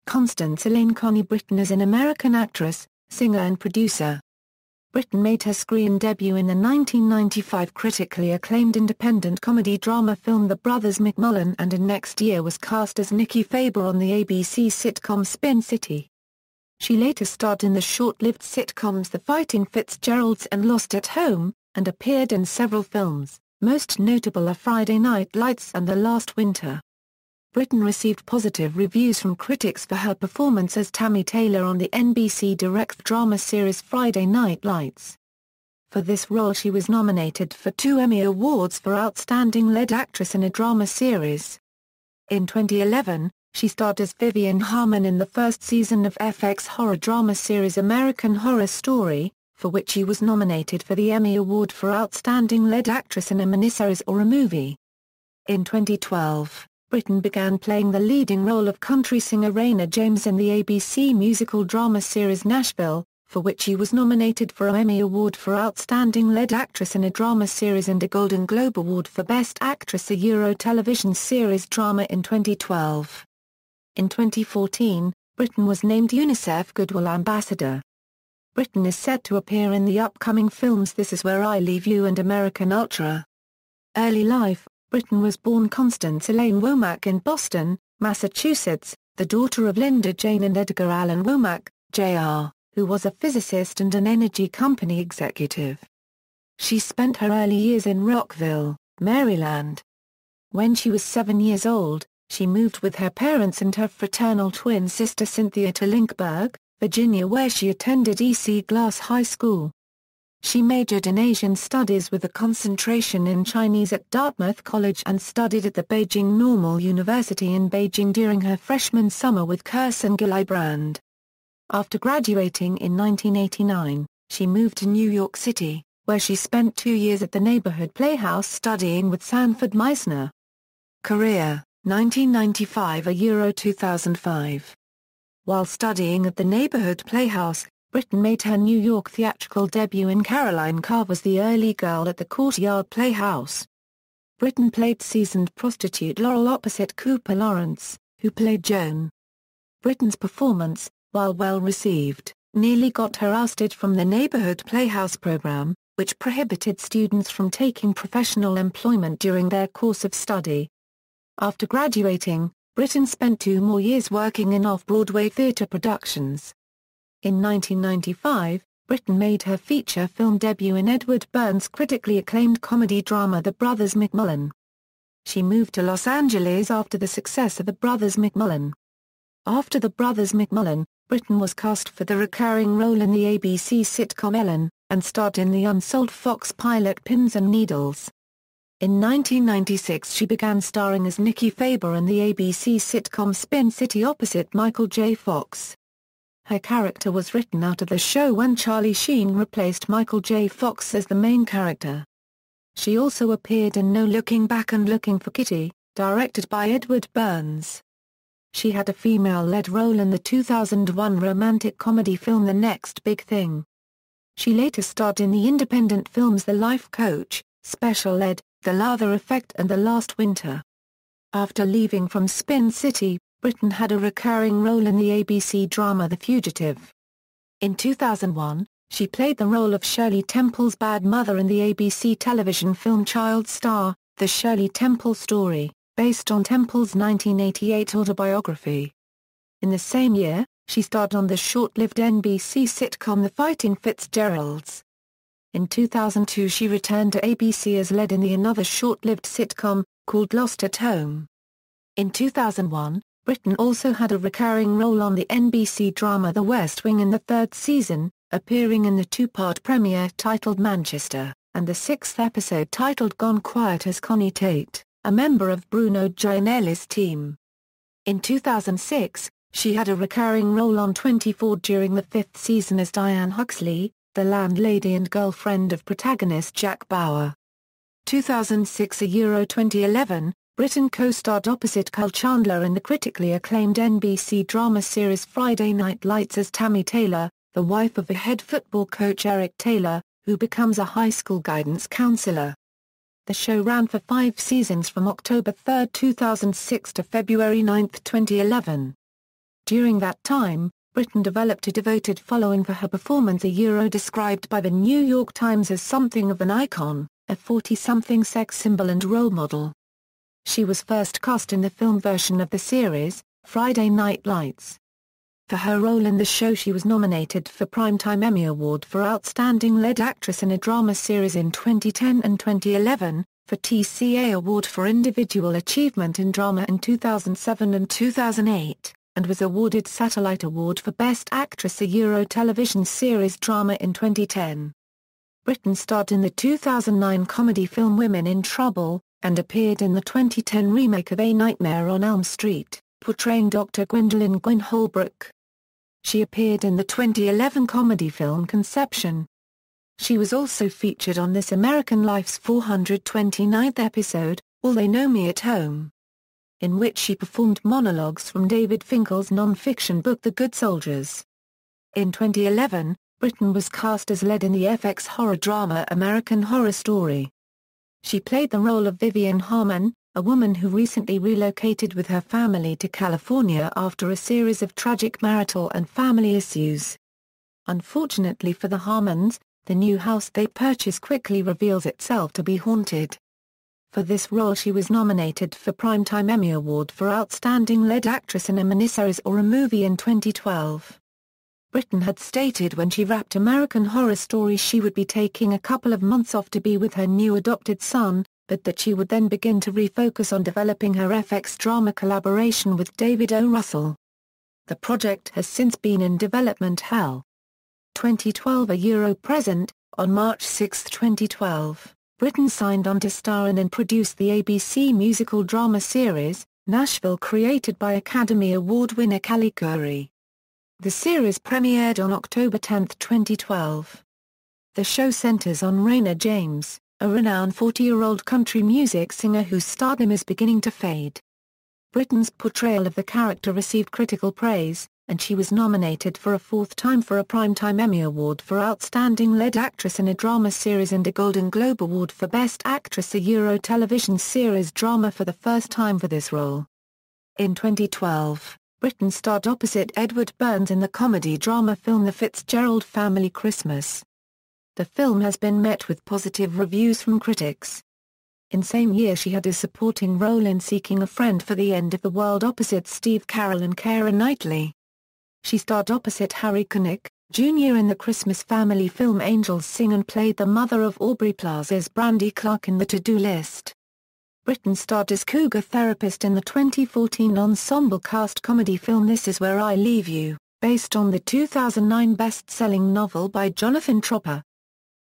Constance Elaine Connie Britton is an American actress, singer and producer. Britton made her screen debut in the 1995 critically acclaimed independent comedy drama film The Brothers McMullen, and in next year was cast as Nikki Faber on the ABC sitcom Spin City. She later starred in the short-lived sitcoms The Fighting Fitzgeralds and Lost at Home, and appeared in several films, most notable are Friday Night Lights and The Last Winter. Britton received positive reviews from critics for her performance as Tammy Taylor on the NBC Direct drama series Friday Night Lights. For this role she was nominated for 2 Emmy Awards for Outstanding Lead Actress in a Drama Series. In 2011, she starred as Vivian Harmon in the first season of FX horror drama series American Horror Story, for which she was nominated for the Emmy Award for Outstanding Lead Actress in a Miniseries or a Movie. In 2012, Britton began playing the leading role of country singer Raina James in the ABC musical drama series Nashville, for which she was nominated for an Emmy Award for Outstanding Lead Actress in a Drama Series and a Golden Globe Award for Best Actress a Euro television series drama in 2012. In 2014, Britton was named UNICEF Goodwill Ambassador. Britton is set to appear in the upcoming films This Is Where I Leave You and American Ultra. Early life: Britton was born Constance Elaine Womack in Boston, Massachusetts, the daughter of Linda Jane and Edgar Allan Womack, Jr., who was a physicist and an energy company executive. She spent her early years in Rockville, Maryland. When she was 7 years old, she moved with her parents and her fraternal twin sister Cynthia to Lynchburg, Virginia, where she attended E.C. Glass High School. She majored in Asian Studies with a concentration in Chinese at Dartmouth College and studied at the Beijing Normal University in Beijing during her freshman summer with Kirsten Gillibrand. After graduating in 1989, she moved to New York City, where she spent 2 years at the Neighborhood Playhouse studying with Sanford Meisner. Career, 1995 a Euro 2005. While studying at the Neighborhood Playhouse, Britton made her New York theatrical debut in Caroline Carver's The Early Girl at the Courtyard Playhouse. Britton played seasoned prostitute Laurel opposite Cooper Lawrence, who played Joan. Britton's performance, while well received, nearly got her ousted from the Neighborhood Playhouse program, which prohibited students from taking professional employment during their course of study. After graduating, Britton spent 2 more years working in off-Broadway theater productions. In 1995, Britton made her feature film debut in Edward Burns' critically acclaimed comedy drama The Brothers McMullen. She moved to Los Angeles after the success of The Brothers McMullen. After The Brothers McMullen, Britton was cast for the recurring role in the ABC sitcom Ellen, and starred in the unsold Fox pilot Pins and Needles. In 1996 she began starring as Nikki Faber in the ABC sitcom Spin City opposite Michael J. Fox. Her character was written out of the show when Charlie Sheen replaced Michael J. Fox as the main character. She also appeared in No Looking Back and Looking for Kitty, directed by Edward Burns. She had a female-led role in the 2001 romantic comedy film The Next Big Thing. She later starred in the independent films The Life Coach, Special Ed, The Lather Effect and The Last Winter. After leaving from Spin City, Britton had a recurring role in the ABC drama The Fugitive. In 2001, she played the role of Shirley Temple's bad mother in the ABC television film Child Star, The Shirley Temple Story, based on Temple's 1988 autobiography. In the same year, she starred on the short-lived NBC sitcom The Fighting Fitzgeralds. In 2002 she returned to ABC as lead in the another short-lived sitcom, called Lost at Home. In 2001, Britton also had a recurring role on the NBC drama The West Wing in the 3rd season, appearing in the 2-part premiere titled Manchester, and the 6th episode titled Gone Quiet as Connie Tate, a member of Bruno Gianelli's team. In 2006, she had a recurring role on 24 during the 5th season as Diane Huxley, the landlady and girlfriend of protagonist Jack Bauer. 2006 a Euro 2011, Britton co-starred opposite Kyle Chandler in the critically acclaimed NBC drama series Friday Night Lights as Tammy Taylor, the wife of a head football coach Eric Taylor, who becomes a high school guidance counselor. The show ran for 5 seasons from October 3, 2006 to February 9, 2011. During that time, Britton developed a devoted following for her performance, described by the New York Times as something of an icon, a 40-something sex symbol and role model. She was first cast in the film version of the series, Friday Night Lights. For her role in the show she was nominated for Primetime Emmy Award for Outstanding Lead Actress in a Drama Series in 2010 and 2011, for TCA Award for Individual Achievement in Drama in 2007 and 2008, and was awarded Satellite Award for Best Actress a Television Series Drama in 2010. Britton starred in the 2009 comedy film Women in Trouble, and appeared in the 2010 remake of A Nightmare on Elm Street, portraying Dr. Gwendolyn Gwyn Holbrook. She appeared in the 2011 comedy film Conception. She was also featured on This American Life's 429th episode, All They Know Me at Home, in which she performed monologues from David Finkel's non-fiction book The Good Soldiers. In 2011, Britton was cast as Led in the FX horror drama American Horror Story. She played the role of Vivian Harmon, a woman who recently relocated with her family to California after a series of tragic marital and family issues. Unfortunately for the Harmons, the new house they purchase quickly reveals itself to be haunted. For this role she was nominated for Primetime Emmy Award for Outstanding Lead Actress in a Miniseries or a Movie in 2012. Britton had stated when she wrapped American Horror Story she would be taking a couple of months off to be with her new adopted son, but that she would then begin to refocus on developing her FX drama collaboration with David O. Russell. The project has since been in development hell. 2012 a present, on March 6, 2012. Britton signed on to star in and produce the ABC musical drama series, Nashville, created by Academy Award winner Callie Curry. The series premiered on October 10, 2012. The show centers on Raina James, a renowned 40-year-old country music singer whose stardom is beginning to fade. Britton's portrayal of the character received critical praise, and she was nominated for a fourth time for a Primetime Emmy Award for Outstanding Lead Actress in a Drama Series and a Golden Globe Award for Best Actress a Television Series Drama for the first time for this role. In 2012, Britton starred opposite Edward Burns in the comedy-drama film The Fitzgerald Family Christmas. The film has been met with positive reviews from critics. In same year she had a supporting role in Seeking a Friend for the End of the World opposite Steve Carell and Keira Knightley. She starred opposite Harry Connick, Jr. in the Christmas family film Angels Sing and played the mother of Aubrey Plaza's Brandy Clark in The To-Do List. Britton starred as cougar therapist in the 2014 ensemble cast comedy film This Is Where I Leave You, based on the 2009 best-selling novel by Jonathan Tropper.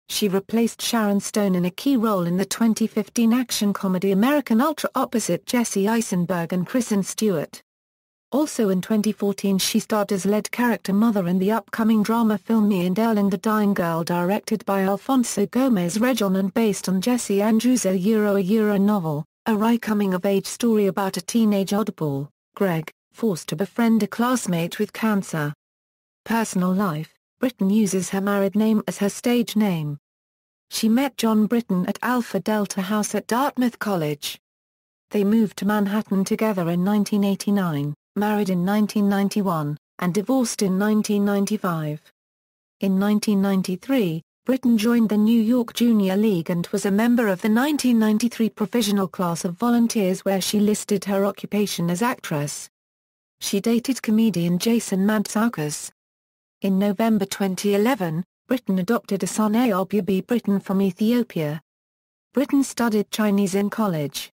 She replaced Sharon Stone in a key role in the 2015 action comedy American Ultra opposite Jesse Eisenberg and Kristen Stewart. Also in 2014 she starred as lead character mother in the upcoming drama film Me and Earl and the Dying Girl, directed by Alfonso Gomez-Rejon and based on Jesse Andrews' a novel, a wry coming-of-age story about a teenage oddball, Greg, forced to befriend a classmate with cancer. Personal life: Britton uses her married name as her stage name. She met John Britton at Alpha Delta House at Dartmouth College. They moved to Manhattan together in 1989. Married in 1991, and divorced in 1995. In 1993, Britton joined the New York Junior League and was a member of the 1993 Provisional Class of Volunteers where she listed her occupation as actress. She dated comedian Jason Mantzoukas. In November 2011, Britton adopted a son Ayob Britton from Ethiopia. Britton studied Chinese in college.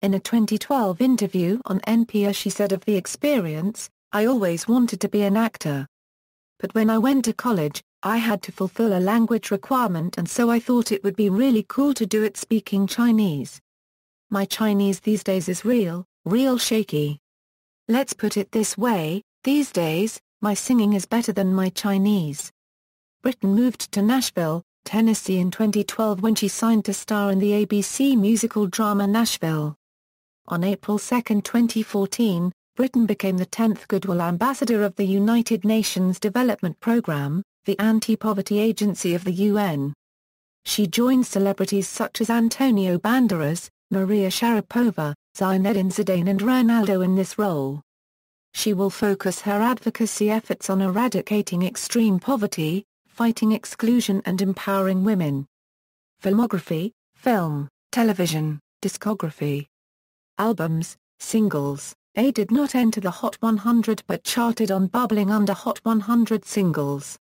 In a 2012 interview on NPR she said of the experience, "I always wanted to be an actor. But when I went to college, I had to fulfill a language requirement and so I thought it would be really cool to do it speaking Chinese. My Chinese these days is real shaky. Let's put it this way, these days, my singing is better than my Chinese." Britton moved to Nashville, Tennessee in 2012 when she signed to star in the ABC musical drama Nashville. On April 2, 2014, Britton became the 10th Goodwill Ambassador of the United Nations Development Programme, the anti-poverty agency of the UN. She joined celebrities such as Antonio Banderas, Maria Sharapova, Zinedine Zidane and Ronaldo in this role. She will focus her advocacy efforts on eradicating extreme poverty, fighting exclusion and empowering women. Filmography, film, television, discography. Albums, singles. A did not enter the Hot 100 but charted on Bubbling under Hot 100 singles.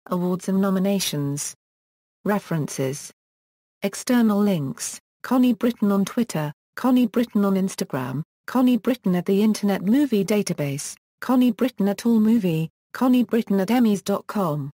Awards and nominations. References. External links: Connie Britton on Twitter, Connie Britton on Instagram, Connie Britton at the Internet Movie Database, Connie Britton at AllMovie, Connie Britton at Emmys.com.